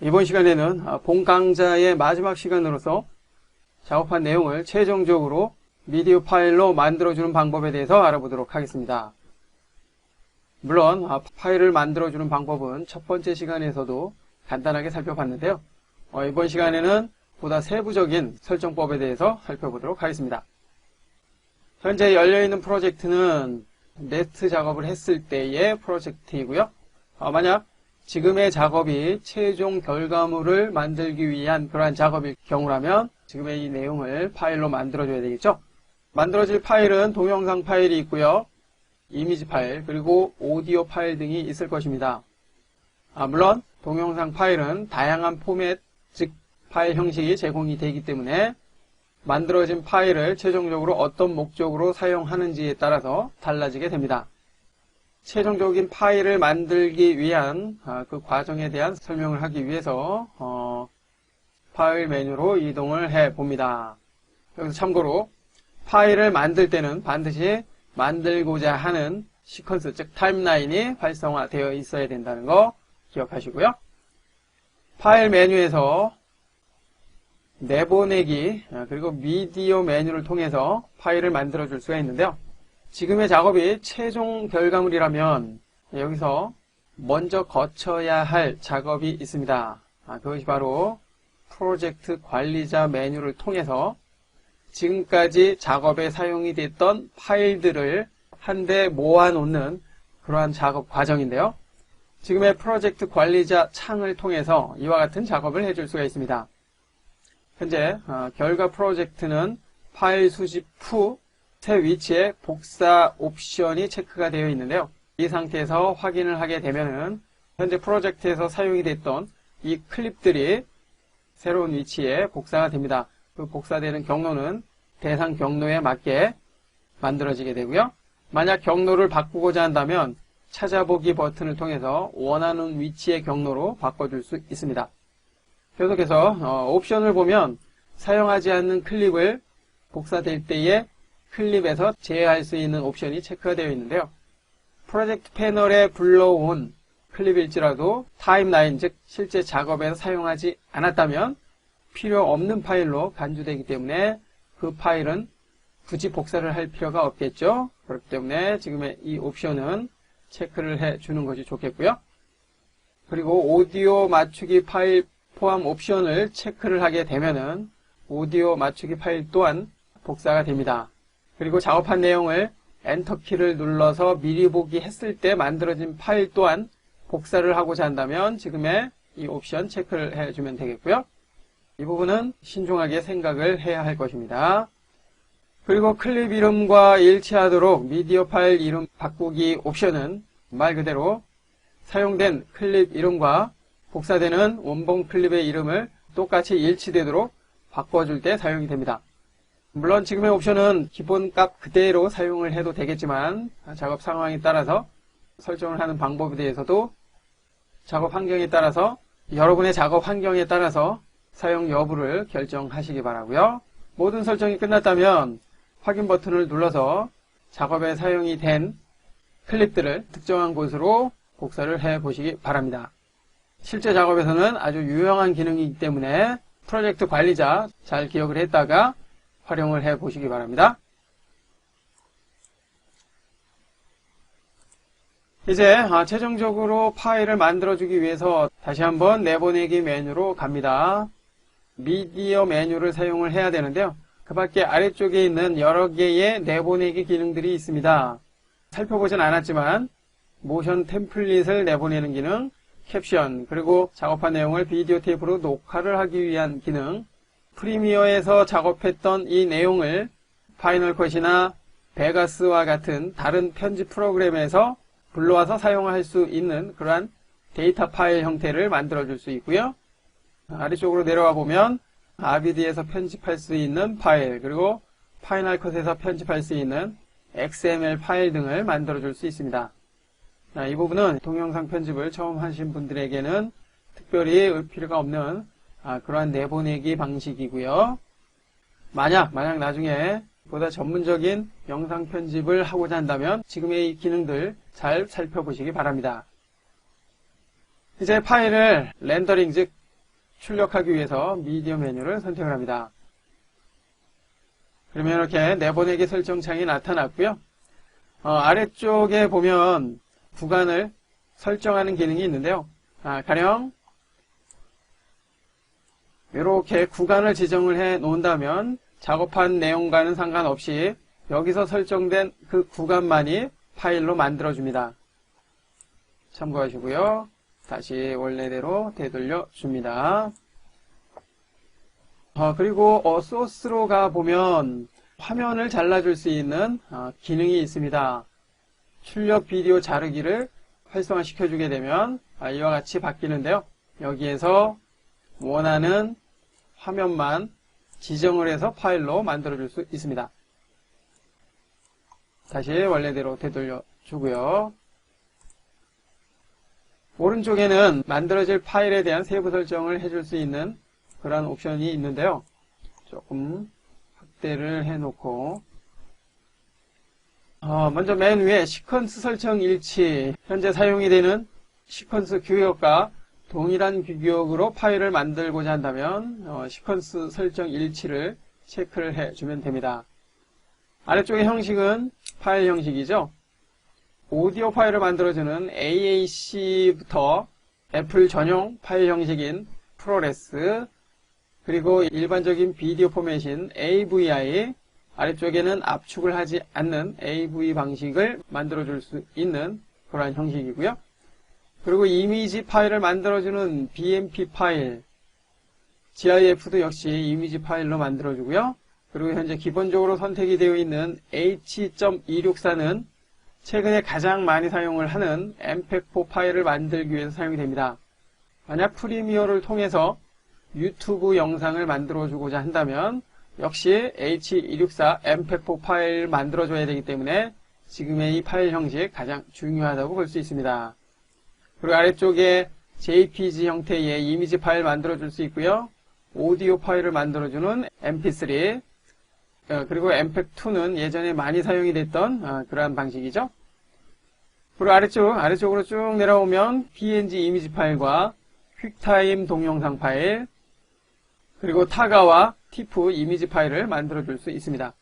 이번 시간에는 본 강좌의 마지막 시간으로서 작업한 내용을 최종적으로 미디어 파일로 만들어주는 방법에 대해서 알아보도록 하겠습니다. 물론 파일을 만들어주는 방법은 첫 번째 시간에서도 간단하게 살펴봤는데요. 이번 시간에는 보다 세부적인 설정법에 대해서 살펴보도록 하겠습니다. 현재 열려있는 프로젝트는 네스트 작업을 했을 때의 프로젝트이고요. 만약 지금의 작업이 최종 결과물을 만들기 위한 그러한 작업일 경우라면 지금의 이 내용을 파일로 만들어줘야 되겠죠. 만들어질 파일은 동영상 파일이 있고요. 이미지 파일, 그리고 오디오 파일 등이 있을 것입니다. 물론 동영상 파일은 다양한 포맷, 즉 파일 형식이 제공이 되기 때문에 만들어진 파일을 최종적으로 어떤 목적으로 사용하는지에 따라서 달라지게 됩니다. 최종적인 파일을 만들기 위한 그 과정에 대한 설명을 하기 위해서 파일 메뉴로 이동을 해 봅니다. 여기서 참고로 파일을 만들 때는 반드시 만들고자 하는 시퀀스, 즉 타임라인이 활성화되어 있어야 된다는 거 기억하시고요. 파일 메뉴에서 내보내기 그리고 미디어 메뉴를 통해서 파일을 만들어 줄 수가 있는데요. 지금의 작업이 최종 결과물이라면 여기서 먼저 거쳐야 할 작업이 있습니다. 그것이 바로 프로젝트 관리자 메뉴를 통해서 지금까지 작업에 사용이 됐던 파일들을 한데 모아놓는 그러한 작업 과정인데요. 지금의 프로젝트 관리자 창을 통해서 이와 같은 작업을 해줄 수가 있습니다. 현재 결과 프로젝트는 파일 수집 후 새 위치에 복사 옵션이 체크가 되어 있는데요. 이 상태에서 확인을 하게 되면은 현재 프로젝트에서 사용이 됐던 이 클립들이 새로운 위치에 복사가 됩니다. 그 복사되는 경로는 대상 경로에 맞게 만들어지게 되고요. 만약 경로를 바꾸고자 한다면 찾아보기 버튼을 통해서 원하는 위치의 경로로 바꿔줄 수 있습니다. 계속해서 옵션을 보면 사용하지 않는 클립을 복사될 때에 클립에서 제외할 수 있는 옵션이 체크가 되어 있는데요. 프로젝트 패널에 불러온 클립일지라도 타임라인, 즉 실제 작업에서 사용하지 않았다면 필요 없는 파일로 간주되기 때문에 그 파일은 굳이 복사를 할 필요가 없겠죠. 그렇기 때문에 지금의 이 옵션은 체크를 해주는 것이 좋겠고요. 그리고 오디오 맞추기 파일 포함 옵션을 체크를 하게 되면은 오디오 맞추기 파일 또한 복사가 됩니다. 그리고 작업한 내용을 엔터키를 눌러서 미리 보기 했을 때 만들어진 파일 또한 복사를 하고자 한다면 지금의 이 옵션 체크를 해주면 되겠고요. 이 부분은 신중하게 생각을 해야 할 것입니다. 그리고 클립 이름과 일치하도록 미디어 파일 이름 바꾸기 옵션은 말 그대로 사용된 클립 이름과 복사되는 원본 클립의 이름을 똑같이 일치되도록 바꿔줄 때 사용이 됩니다. 물론 지금의 옵션은 기본값 그대로 사용을 해도 되겠지만 작업 상황에 따라서 설정을 하는 방법에 대해서도 작업 환경에 따라서 여러분의 작업 환경에 따라서 사용 여부를 결정하시기 바라고요. 모든 설정이 끝났다면 확인 버튼을 눌러서 작업에 사용이 된 클립들을 특정한 곳으로 복사를 해 보시기 바랍니다. 실제 작업에서는 아주 유용한 기능이기 때문에 프로젝트 관리자 잘 기억을 했다가 활용을 해 보시기 바랍니다. 이제 최종적으로 파일을 만들어주기 위해서 다시 한번 내보내기 메뉴로 갑니다. 미디어 메뉴를 사용을 해야 되는데요. 그 밖에 아래쪽에 있는 여러 개의 내보내기 기능들이 있습니다. 살펴보진 않았지만 모션 템플릿을 내보내는 기능, 캡션, 그리고 작업한 내용을 비디오 테이프로 녹화를 하기 위한 기능, 프리미어에서 작업했던 이 내용을 파이널 컷이나 베가스와 같은 다른 편집 프로그램에서 불러와서 사용할 수 있는 그러한 데이터 파일 형태를 만들어줄 수 있고요. 아래쪽으로 내려와 보면 아비드에서 편집할 수 있는 파일, 그리고 파이널 컷에서 편집할 수 있는 XML 파일 등을 만들어줄 수 있습니다. 이 부분은 동영상 편집을 처음 하신 분들에게는 특별히 을 필요가 없는 그러한 내보내기 방식이고요. 만약 나중에 보다 전문적인 영상 편집을 하고자 한다면 지금의 이 기능들 잘 살펴보시기 바랍니다. 이제 파일을 렌더링, 즉 출력하기 위해서 미디어 메뉴를 선택을 합니다. 그러면 이렇게 내보내기 설정창이 나타났고요. 아래쪽에 보면 구간을 설정하는 기능이 있는데요. 가령 이렇게 구간을 지정을 해 놓는다면 작업한 내용과는 상관없이 여기서 설정된 그 구간만이 파일로 만들어줍니다. 참고하시고요. 다시 원래대로 되돌려 줍니다. 그리고 소스로 가보면 화면을 잘라줄 수 있는 기능이 있습니다. 출력 비디오 자르기를 활성화시켜주게 되면 이와 같이 바뀌는데요. 여기에서 원하는 화면만 지정을 해서 파일로 만들어줄 수 있습니다. 다시 원래대로 되돌려 주고요. 오른쪽에는 만들어질 파일에 대한 세부 설정을 해줄 수 있는 그런 옵션이 있는데요. 조금 확대를 해놓고 먼저 맨 위에 시퀀스 설정 일치, 현재 사용이 되는 시퀀스 규격과 동일한 규격으로 파일을 만들고자 한다면 시퀀스 설정 일치를 체크를 해주면 됩니다. 아래쪽의 형식은 파일 형식이죠. 오디오 파일을 만들어주는 AAC부터 애플 전용 파일 형식인 프로레스, 그리고 일반적인 비디오 포맷인 AVI, 아래쪽에는 압축을 하지 않는 AV 방식을 만들어줄 수 있는 그러한 형식이고요. 그리고 이미지 파일을 만들어주는 BMP 파일, GIF도 역시 이미지 파일로 만들어주고요. 그리고 현재 기본적으로 선택이 되어 있는 H.264는 최근에 가장 많이 사용을 하는 엠팩4 파일을 만들기 위해서 사용이 됩니다. 만약 프리미어를 통해서 유튜브 영상을 만들어주고자 한다면 역시 H.264 엠팩4 파일 만들어줘야 되기 때문에 지금의 이 파일 형식 가장 중요하다고 볼 수 있습니다. 그리고 아래쪽에 JPG 형태의 이미지 파일 만들어줄 수 있고요. 오디오 파일을 만들어주는 MP3, 그리고 엠팩2는 예전에 많이 사용이 됐던 그러한 방식이죠. 그리고 아래쪽으로 쭉 내려오면 PNG 이미지 파일과 퀵타임 동영상 파일, 그리고 타가와 티프 이미지 파일을 만들어줄 수 있습니다.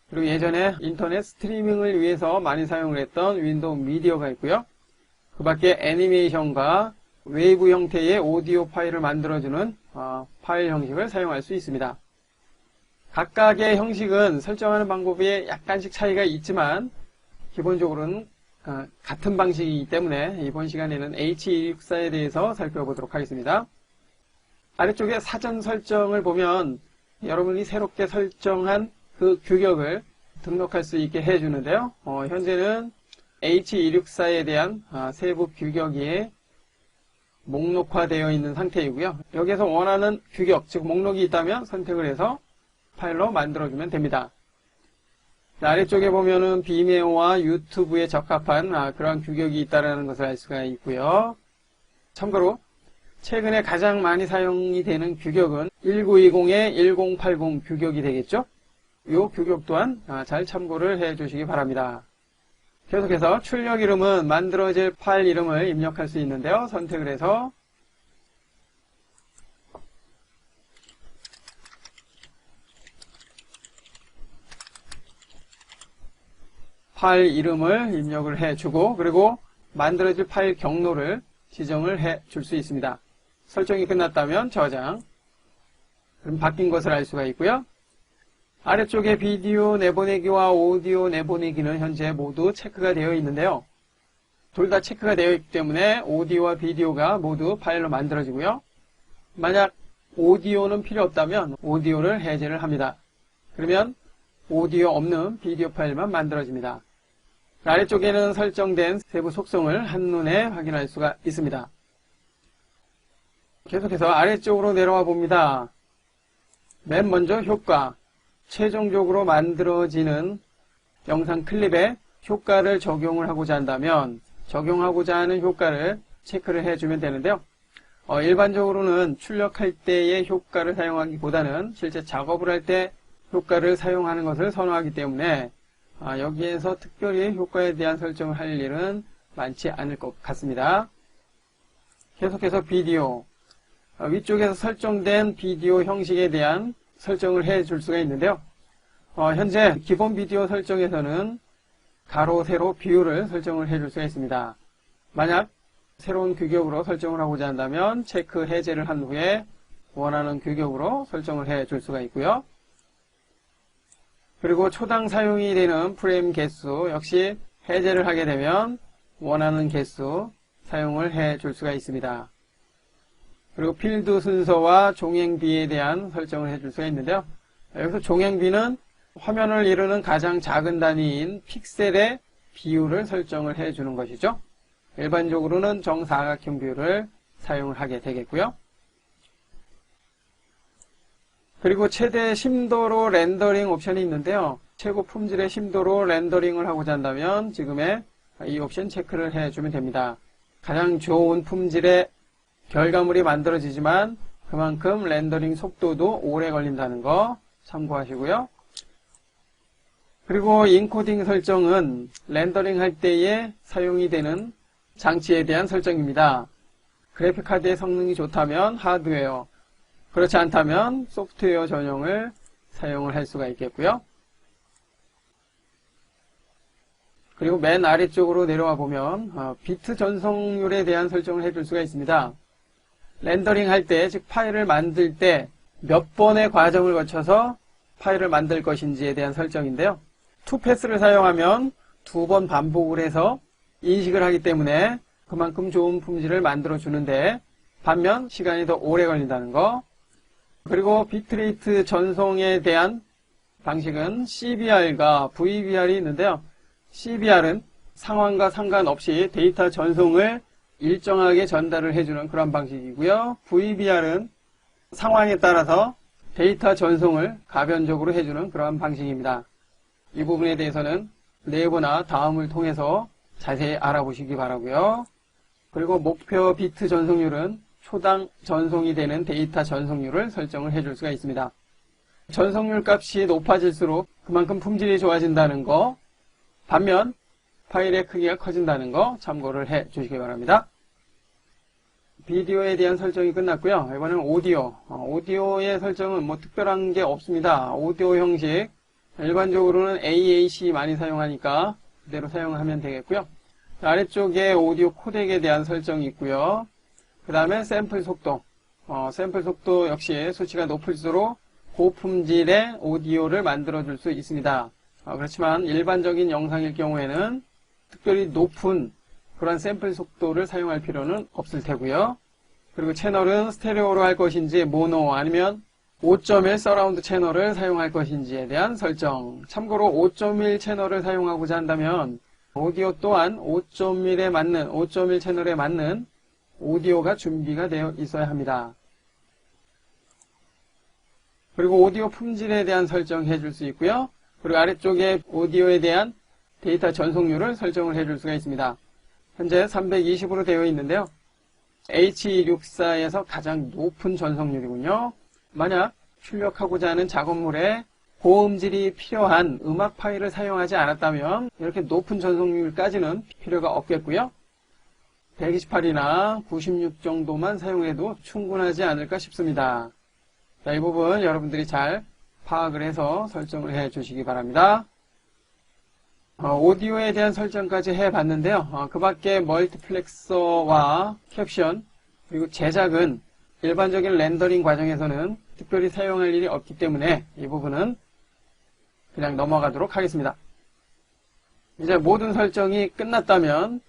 그리고 예전에 인터넷 스트리밍을 위해서 많이 사용을 했던 윈도우 미디어가 있고요. 그 밖에 애니메이션과 웨이브 형태의 오디오 파일을 만들어주는 파일 형식을 사용할 수 있습니다. 각각의 형식은 설정하는 방법에 약간씩 차이가 있지만 기본적으로는 같은 방식이기 때문에 이번 시간에는 H264에 대해서 살펴보도록 하겠습니다. 아래쪽에 사전 설정을 보면 여러분이 새롭게 설정한 그 규격을 등록할 수 있게 해주는데요. 현재는 H264에 대한 세부 규격이 목록화되어 있는 상태이고요. 여기에서 원하는 규격, 즉 목록이 있다면 선택을 해서 파일로 만들어주면 됩니다. 아래쪽에 보면은 비메오와 유튜브에 적합한 그러한 규격이 있다는 것을 알 수가 있고요. 참고로 최근에 가장 많이 사용이 되는 규격은 1920에 1080 규격이 되겠죠. 이 규격 또한 잘 참고를 해 주시기 바랍니다. 계속해서 출력 이름은 만들어질 파일 이름을 입력할 수 있는데요. 선택을 해서 파일 이름을 입력을 해주고, 그리고 만들어질 파일 경로를 지정을 해 줄 수 있습니다. 설정이 끝났다면 저장, 그럼 바뀐 것을 알 수가 있고요. 아래쪽에 비디오 내보내기와 오디오 내보내기는 현재 모두 체크가 되어 있는데요. 둘 다 체크가 되어 있기 때문에 오디오와 비디오가 모두 파일로 만들어지고요. 만약 오디오는 필요 없다면 오디오를 해제를 합니다. 그러면 오디오 없는 비디오 파일만 만들어집니다. 아래쪽에는 설정된 세부 속성을 한눈에 확인할 수가 있습니다. 계속해서 아래쪽으로 내려와 봅니다. 맨 먼저 효과, 최종적으로 만들어지는 영상 클립에 효과를 적용을 하고자 한다면 적용하고자 하는 효과를 체크를 해주면 되는데요. 일반적으로는 출력할 때의 효과를 사용하기보다는 실제 작업을 할 때 효과를 사용하는 것을 선호하기 때문에 여기에서 특별히 효과에 대한 설정을 할 일은 많지 않을 것 같습니다. 계속해서 비디오, 위쪽에서 설정된 비디오 형식에 대한 설정을 해 줄 수가 있는데요. 현재 기본 비디오 설정에서는 가로, 세로, 비율을 설정을 해 줄 수가 있습니다. 만약 새로운 규격으로 설정을 하고자 한다면 체크 해제를 한 후에 원하는 규격으로 설정을 해 줄 수가 있고요. 그리고 초당 사용이 되는 프레임 개수 역시 해제를 하게 되면 원하는 개수 사용을 해 줄 수가 있습니다. 그리고 필드 순서와 종횡비에 대한 설정을 해 줄 수가 있는데요. 여기서 종횡비는 화면을 이루는 가장 작은 단위인 픽셀의 비율을 설정을 해 주는 것이죠. 일반적으로는 정사각형 비율을 사용을 하게 되겠고요. 그리고 최대 심도로 렌더링 옵션이 있는데요. 최고 품질의 심도로 렌더링을 하고자 한다면 지금의 이 옵션 체크를 해주면 됩니다. 가장 좋은 품질의 결과물이 만들어지지만 그만큼 렌더링 속도도 오래 걸린다는 거 참고하시고요. 그리고 인코딩 설정은 렌더링 할 때에 사용이 되는 장치에 대한 설정입니다. 그래픽카드의 성능이 좋다면 하드웨어, 그렇지 않다면 소프트웨어 전용을 사용을 할 수가 있겠고요. 그리고 맨 아래쪽으로 내려와 보면 비트 전송률에 대한 설정을 해줄 수가 있습니다. 렌더링 할 때, 즉 파일을 만들 때 몇 번의 과정을 거쳐서 파일을 만들 것인지에 대한 설정인데요. 투패스를 사용하면 2번 반복을 해서 인식을 하기 때문에 그만큼 좋은 품질을 만들어 주는데 반면 시간이 더 오래 걸린다는 거. 그리고 비트레이트 전송에 대한 방식은 CBR과 VBR이 있는데요. CBR은 상황과 상관없이 데이터 전송을 일정하게 전달을 해주는 그런 방식이고요. VBR은 상황에 따라서 데이터 전송을 가변적으로 해주는 그런 방식입니다. 이 부분에 대해서는 네이버나 다음을 통해서 자세히 알아보시기 바라고요. 그리고 목표 비트 전송률은 초당 전송이 되는 데이터 전송률을 설정을 해줄 수가 있습니다. 전송률 값이 높아질수록 그만큼 품질이 좋아진다는 거, 반면 파일의 크기가 커진다는 거 참고를 해 주시기 바랍니다. 비디오에 대한 설정이 끝났고요. 이번에는 오디오. 오디오의 설정은 뭐 특별한 게 없습니다. 오디오 형식 일반적으로는 AAC 많이 사용하니까 그대로 사용하면 되겠고요. 아래쪽에 오디오 코덱에 대한 설정이 있고요. 그 다음에 샘플 속도. 샘플 속도 역시 수치가 높을수록 고품질의 오디오를 만들어 줄 수 있습니다. 그렇지만 일반적인 영상일 경우에는 특별히 높은 그런 샘플 속도를 사용할 필요는 없을 테고요. 그리고 채널은 스테레오로 할 것인지 모노 아니면 5.1 서라운드 채널을 사용할 것인지에 대한 설정. 참고로 5.1 채널을 사용하고자 한다면 오디오 또한 5.1에 맞는 5.1 채널에 맞는 오디오가 준비가 되어 있어야 합니다. 그리고 오디오 품질에 대한 설정 해줄 수 있고요. 그리고 아래쪽에 오디오에 대한 데이터 전송률을 설정을 해줄 수가 있습니다. 현재 320으로 되어 있는데요. H264에서 가장 높은 전송률이군요. 만약 출력하고자 하는 작업물에 고음질이 필요한 음악 파일을 사용하지 않았다면 이렇게 높은 전송률까지는 필요가 없겠고요. 128이나 96 정도만 사용해도 충분하지 않을까 싶습니다. 자, 이 부분 여러분들이 잘 파악을 해서 설정을 해 주시기 바랍니다. 오디오에 대한 설정까지 해봤는데요. 그 밖에 멀티플렉서와 캡션 그리고 제작은 일반적인 렌더링 과정에서는 특별히 사용할 일이 없기 때문에 이 부분은 그냥 넘어가도록 하겠습니다. 이제 모든 설정이 끝났다면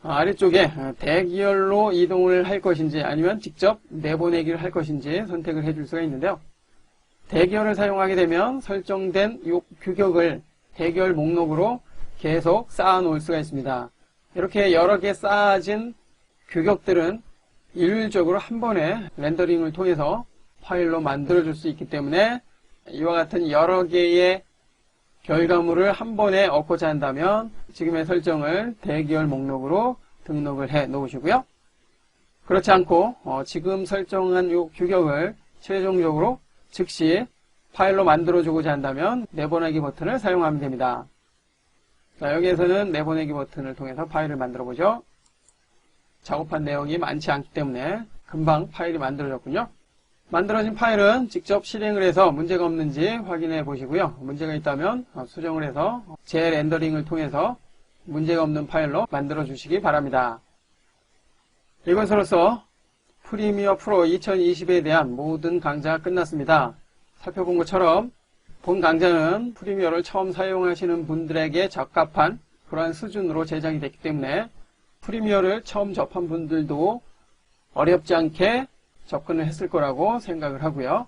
아래쪽에 대기열로 이동을 할 것인지 아니면 직접 내보내기를 할 것인지 선택을 해줄 수가 있는데요. 대기열을 사용하게 되면 설정된 이 규격을 대기열 목록으로 계속 쌓아 놓을 수가 있습니다. 이렇게 여러 개 쌓아진 규격들은 일률적으로 한 번에 렌더링을 통해서 파일로 만들어 줄 수 있기 때문에 이와 같은 여러 개의 결과물을 한 번에 얻고자 한다면 지금의 설정을 대기열 목록으로 등록을 해 놓으시고요. 그렇지 않고 지금 설정한 이 규격을 최종적으로 즉시 파일로 만들어 주고자 한다면 내보내기 버튼을 사용하면 됩니다. 자, 여기에서는 내보내기 버튼을 통해서 파일을 만들어 보죠. 작업한 내용이 많지 않기 때문에 금방 파일이 만들어졌군요. 만들어진 파일은 직접 실행을 해서 문제가 없는지 확인해 보시고요. 문제가 있다면 수정을 해서 재렌더링을 통해서 문제가 없는 파일로 만들어 주시기 바랍니다. 이것으로써 프리미어 프로 2020에 대한 모든 강좌가 끝났습니다. 살펴본 것처럼 본 강좌는 프리미어를 처음 사용하시는 분들에게 적합한 그러한 수준으로 제작이 됐기 때문에 프리미어를 처음 접한 분들도 어렵지 않게 접근을 했을 거라고 생각을 하고요.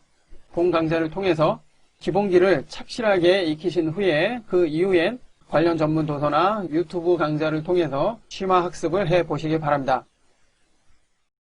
본 강좌를 통해서 기본기를 착실하게 익히신 후에 그 이후엔 관련 전문 도서나 유튜브 강좌를 통해서 심화 학습을 해 보시기 바랍니다.